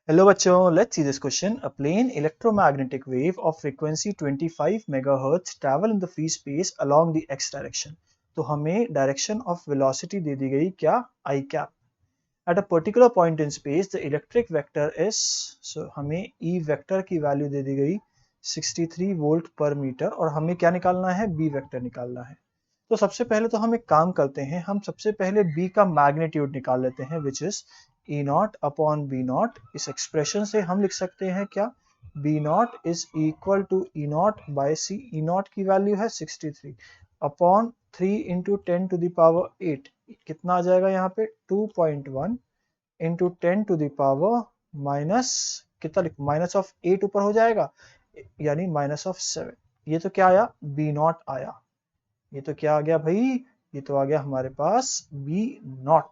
Hello बच्चों, let's see this question. A plain electromagnetic wave of frequency 25 MHz travel in the free space along the x direction. तो हमें direction of velocity दे दी गई क्या I cap. At a particular point in space, the electric vector is, so हमें E vector की value दे दी गई 63 volt पर metre और हमें क्या निकालना है, B वेक्टर निकालना है. तो सबसे पहले तो हम एक काम करते हैं, हम सबसे पहले B का मैग्नीट्यूड निकाल लेते हैं, which is E naught upon B naught. इस एक्सप्रेशन से हम लिख सकते हैं क्या, B naught is equal to E naught by C. E naught की वैल्यू है 63 upon 3 into 10 to the power 8. कितना आ जाएगा यहाँ पे 2.1 into 10 to the power minus कितना लिख माइनस ऑफ 8 ऊपर हो जाएगा, यानी माइनस ऑफ 7. ये तो क्या आया, B नॉट आया. ये तो क्या आ गया भाई, ये तो आ गया हमारे पास B नॉट.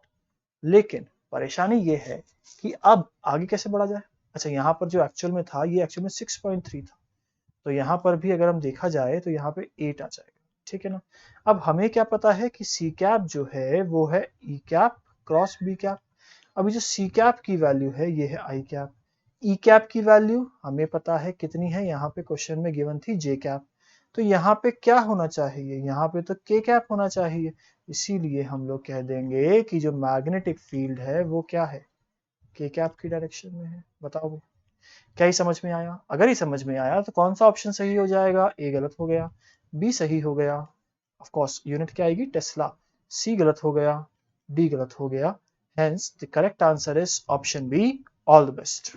लेकिन परेशानी ये है कि अब आगे कैसे बढ़ा जाए. अच्छा, यहाँ पर जो एक्चुअल में था, ये एक्चुअल में 6.3 था, तो यहाँ पर भी अगर हम देखा जाए तो यहाँ पे 8 आ जाएगा. ठीक है ना. अब हमें क्या पता है कि सी कैप जो है वो है ई कैप क्रॉस बी कैप. अभी जो सी कैप की वैल्यू है ये है आई कैप. ई कैप की वैल्यू हमें पता है कितनी है, यहाँ पे क्वेश्चन में गिवन थी जे कैप. तो यहाँ पे क्या होना चाहिए, यहाँ पे तो के कैप होना चाहिए. इसीलिए हम लोग कह देंगे कि जो मैग्नेटिक फील्ड है वो क्या है, के कैप की डायरेक्शन में है. बताओ क्या ही समझ में आया. अगर ही समझ में आया तो कौन सा ऑप्शन सही हो जाएगा, ए गलत हो गया, बी सही हो गया, ऑफ कोर्स यूनिट क्या आएगी टेस्ला, सी गलत हो गया, डी गलत हो गया. Hence the correct answer is option B. All the best.